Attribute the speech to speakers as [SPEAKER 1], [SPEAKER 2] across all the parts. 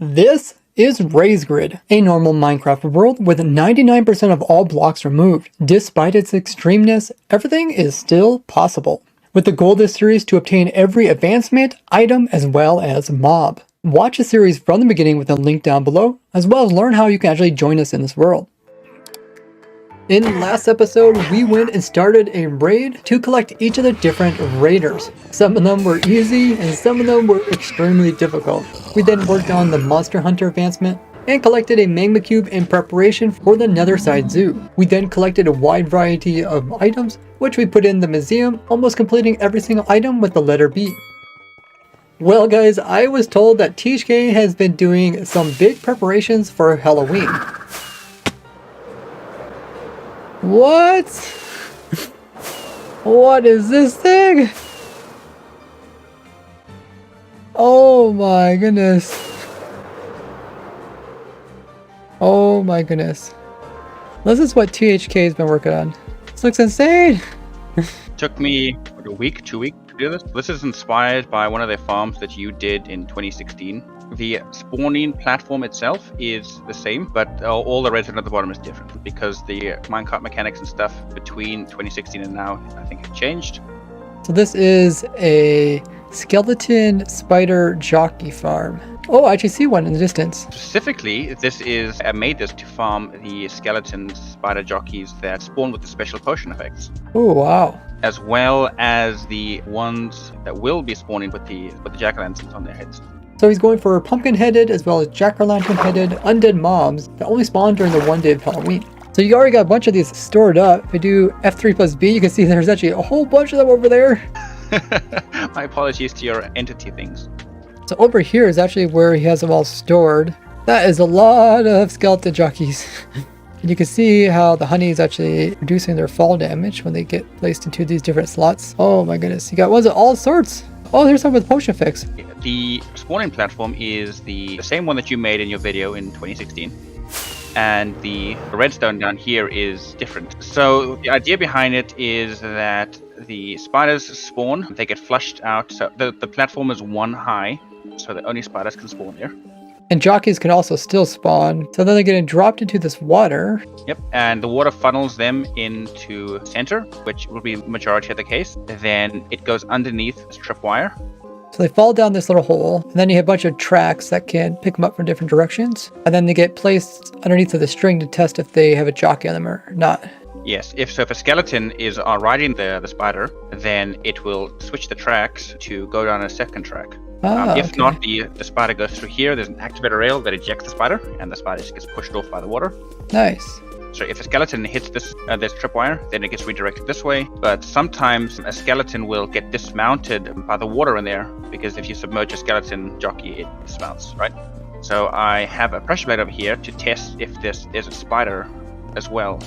[SPEAKER 1] This is RaysGrid, a normal Minecraft world with 99% of all blocks removed. Despite its extremeness, everything is still possible. With the goal of this series to obtain every advancement, item, as well as mob. Watch the series from the beginning with a link down below, as well as learn how you can actually join us in this world. In the last episode, we went and started a raid to collect each of the different raiders. Some of them were easy and some of them were extremely difficult. We then worked on the Monster Hunter advancement and collected a magma cube in preparation for the Netherside Zoo. We then collected a wide variety of items, which we put in the museum, almost completing every single item with the letter B. Well guys, I was told that THK has been doing some big preparations for Halloween. What? What is this thing? Oh my goodness. Oh my goodness. This is what THK has been working on. This looks insane.
[SPEAKER 2] Took me a week, 2 weeks to do this. This is inspired by one of their farms that you did in 2016. The spawning platform itself is the same, but all the redstone at the bottom is different because the minecart mechanics and stuff between 2016 and now I think have changed.
[SPEAKER 1] So this is a skeleton spider jockey farm. Oh, I actually see one in the distance.
[SPEAKER 2] Specifically, I made this to farm the skeleton spider jockeys that spawn with the special potion effects.
[SPEAKER 1] Oh, wow.
[SPEAKER 2] As well as the ones that will be spawning with the jack-o'-lanterns on their heads.
[SPEAKER 1] So he's going for pumpkin-headed as well as jack-o'-lantern-headed undead mobs that only spawn during the one day of Halloween. So you already got a bunch of these stored up. If I do F3 plus B, you can see there's actually a whole bunch of them over there.
[SPEAKER 2] My apologies to your entity things.
[SPEAKER 1] So over here is actually where he has them all stored. That is a lot of skeleton jockeys. And you can see how the honey is actually reducing their fall damage when they get placed into these different slots. Oh my goodness, you got ones of all sorts. Oh, there's some with potion effects.
[SPEAKER 2] The spawning platform is the same one that you made in your video in 2016. And the redstone down here is different. So the idea behind it is that the spiders spawn, they get flushed out. So the platform is one high, so that only spiders can spawn there.
[SPEAKER 1] And jockeys can also still spawn. So then they're getting dropped into this water.
[SPEAKER 2] Yep, and the water funnels them into center, which will be majority of the case. Then it goes underneath this tripwire.
[SPEAKER 1] So they fall down this little hole, and then you have a bunch of tracks that can pick them up from different directions. And then they get placed underneath of the string to test if they have a jockey on them or not.
[SPEAKER 2] Yes, if a skeleton is riding the spider, then it will switch the tracks to go down a second track. If not, the spider goes through here. There's an activator rail that ejects the spider, and the spider just gets pushed off by the water.
[SPEAKER 1] Nice.
[SPEAKER 2] So if a skeleton hits this tripwire, then it gets redirected this way. But sometimes a skeleton will get dismounted by the water in there, because if you submerge a skeleton jockey, it dismounts, right? So I have a pressure plate over here to test if there's a spider as well.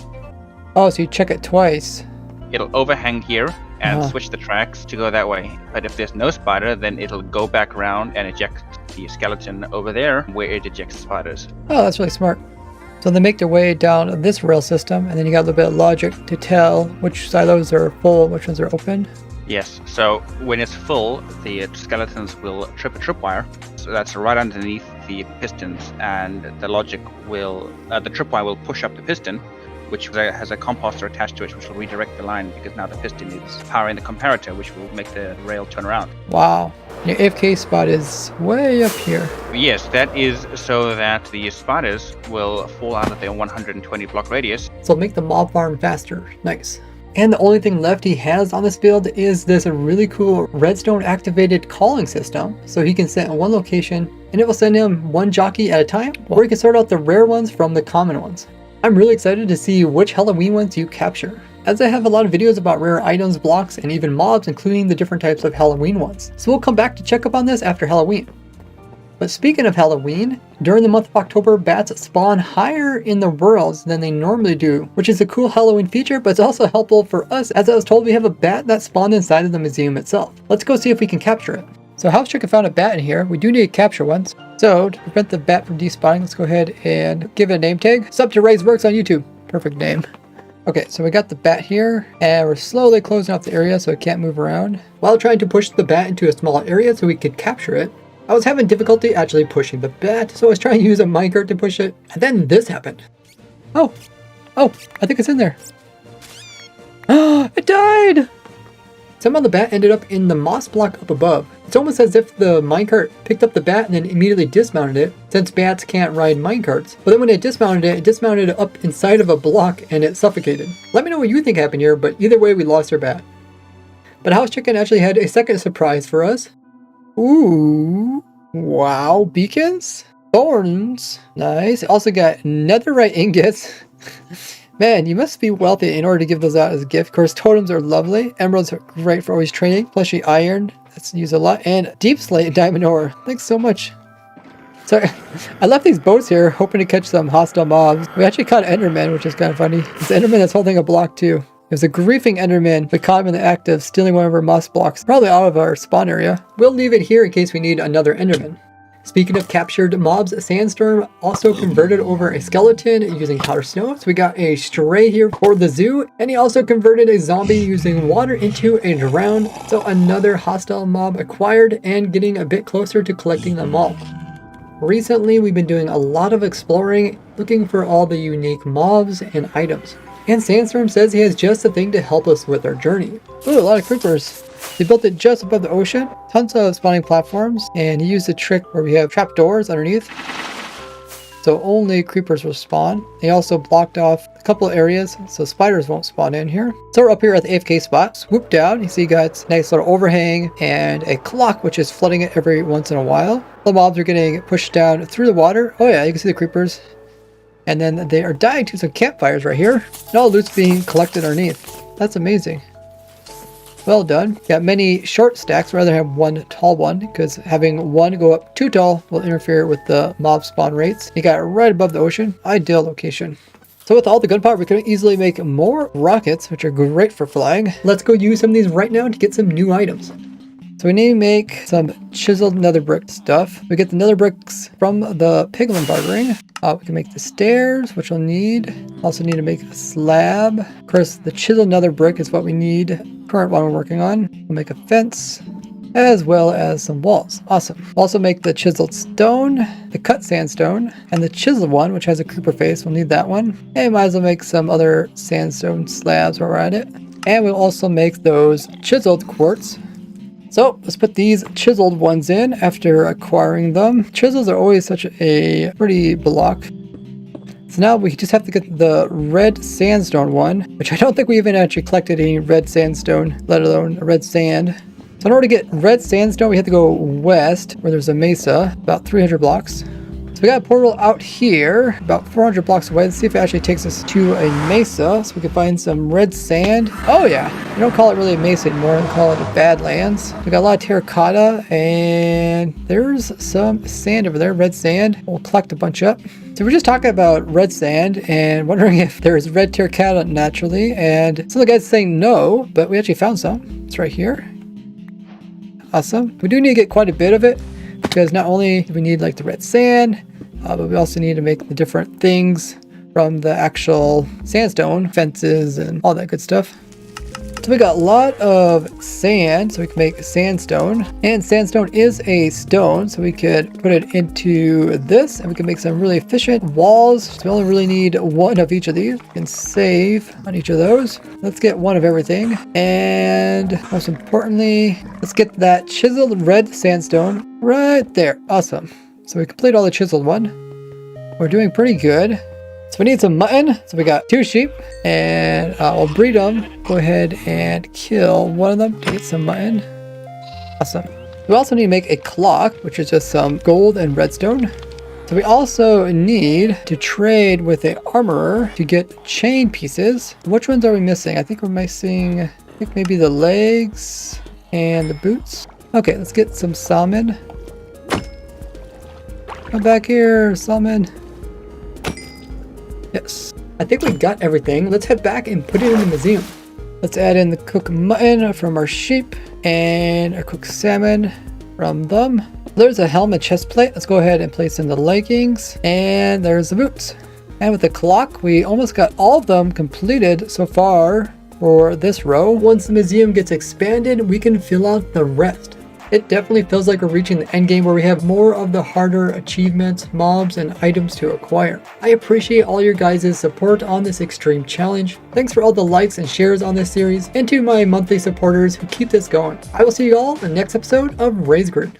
[SPEAKER 1] Oh, so you check it twice.
[SPEAKER 2] It'll overhang here and switch the tracks to go that way. But if there's no spider, then it'll go back around and eject the skeleton over there where it ejects spiders.
[SPEAKER 1] Oh, that's really smart. So they make their way down this rail system, and then you got a little bit of logic to tell which silos are full and which ones are open.
[SPEAKER 2] Yes, so when it's full, the skeletons will trip a tripwire. So that's right underneath the pistons, and the tripwire will push up the piston, which has a composter attached to it, which will redirect the line, because now the piston is powering the comparator, which will make the rail turn around.
[SPEAKER 1] Wow. Your AFK spot is way up here.
[SPEAKER 2] Yes, that is so that the spiders will fall out of their 120 block radius.
[SPEAKER 1] So make the mob farm faster. Nice. And the only thing left he has on this build is this really cool redstone activated calling system. So he can sit in one location and it will send him one jockey at a time, or he can sort out the rare ones from the common ones. I'm really excited to see which Halloween ones you capture, as I have a lot of videos about rare items, blocks, and even mobs, including the different types of Halloween ones. So we'll come back to check up on this after Halloween. But speaking of Halloween, during the month of October, bats spawn higher in the worlds than they normally do, which is a cool Halloween feature, but it's also helpful for us, as I was told we have a bat that spawned inside of the museum itself. Let's go see if we can capture it. So Housechick found a bat in here. We do need to capture one. So to prevent the bat from despawning, let's go ahead and give it a name tag. Sub to RaysWorks on YouTube. Perfect name. Okay, so we got the bat here, and we're slowly closing off the area so it can't move around, while trying to push the bat into a small area so we could capture it. I was having difficulty actually pushing the bat, so I was trying to use a minecart to push it, and then this happened. Oh, I think it's in there. Oh, it died! Somehow the bat ended up in the moss block up above. It's almost as if the minecart picked up the bat and then immediately dismounted it, since bats can't ride minecarts. But then when it dismounted it up inside of a block and it suffocated. Let me know what you think happened here, but either way we lost our bat. But House Chicken actually had a second surprise for us. Ooh, wow, beacons, thorns, nice. Also got netherite ingots. Man, you must be wealthy in order to give those out as a gift. Of course, totems are lovely. Emeralds are great for always trading. Fleshy iron, that's used a lot. And deep slate and diamond ore. Thanks so much. Sorry, I left these boats here hoping to catch some hostile mobs. We actually caught Enderman, which is kind of funny. It's Enderman that's holding a block too. It was a griefing Enderman, but caught him in the act of stealing one of our moss blocks, probably out of our spawn area. We'll leave it here in case we need another Enderman. Speaking of captured mobs, Sandstorm also converted over a skeleton using powder snow. So we got a stray here for the zoo, and he also converted a zombie using water into a drown. So another hostile mob acquired and getting a bit closer to collecting them all. Recently, we've been doing a lot of exploring, looking for all the unique mobs and items. And Sandstorm says he has just the thing to help us with our journey. Ooh, a lot of creepers. They built it just above the ocean. Tons of spawning platforms. And he used a trick where we have trapdoors underneath. So only creepers will spawn. They also blocked off a couple of areas so spiders won't spawn in here. So we're up here at the AFK spot. Swoop down. You see you got a nice little overhang and a clock which is flooding it every once in a while. The mobs are getting pushed down through the water. Oh yeah, you can see the creepers. And then they are dying to some campfires right here. And all loot's being collected underneath. That's amazing. Well done. Got many short stacks rather than have one tall one, because having one go up too tall will interfere with the mob spawn rates. You got it right above the ocean. Ideal location. So with all the gunpowder, we can easily make more rockets, which are great for flying. Let's go use some of these right now to get some new items. So we need to make some chiseled nether brick stuff. We get the nether bricks from the piglin bartering. We can make the stairs, which we'll need. Also need to make a slab. Of course, the chiseled nether brick is what we need. Current one we're working on. We'll make a fence, as well as some walls. Awesome. We'll also make the chiseled stone, the cut sandstone, and the chiseled one, which has a creeper face. We'll need that one. And might as well make some other sandstone slabs while we're at it. And we'll also make those chiseled quartz. So let's put these chiseled ones in after acquiring them. Chisels are always such a pretty block. So now we just have to get the red sandstone one, which I don't think we even actually collected any red sandstone, let alone red sand. So in order to get red sandstone, we have to go west where there's a mesa, about 300 blocks. So we got a portal out here, about 400 blocks away. Let's see if it actually takes us to a mesa so we can find some red sand. Oh yeah, we don't call it really a mesa anymore, we call it a badlands. We got a lot of terracotta and there's some sand over there, red sand. We'll collect a bunch up. So we're just talking about red sand and wondering if there's red terracotta naturally, and some of the guys saying no, but we actually found some. It's right here. Awesome. We do need to get quite a bit of it, because not only do we need like the red sand, but we also need to make the different things from the actual sandstone, fences and all that good stuff. So we got a lot of sand, so we can make sandstone. And sandstone is a stone, so we could put it into this and we can make some really efficient walls. So we only really need one of each of these. We can save on each of those. Let's get one of everything. And most importantly, let's get that chiseled red sandstone right there. Awesome. So we complete all the chiseled one. We're doing pretty good. So we need some mutton. So we got 2 sheep and we'll breed them. Go ahead and kill one of them to get some mutton. Awesome. We also need to make a clock, which is just some gold and redstone. So we also need to trade with an armorer to get chain pieces. Which ones are we missing? I think we're missing, maybe the legs and the boots. Okay, let's get some salmon. Come back here, salmon. Yes. I think we got everything. Let's head back and put it in the museum. Let's add in the cooked mutton from our sheep and our cooked salmon from them. There's a helmet chest plate. Let's go ahead and place in the leggings. And there's the boots. And with the clock, we almost got all of them completed so far for this row. Once the museum gets expanded, we can fill out the rest. It definitely feels like we're reaching the end game where we have more of the harder achievements, mobs, and items to acquire. I appreciate all your guys' support on this extreme challenge. Thanks for all the likes and shares on this series, and to my monthly supporters who keep this going. I will see you all in the next episode of RaysGrid.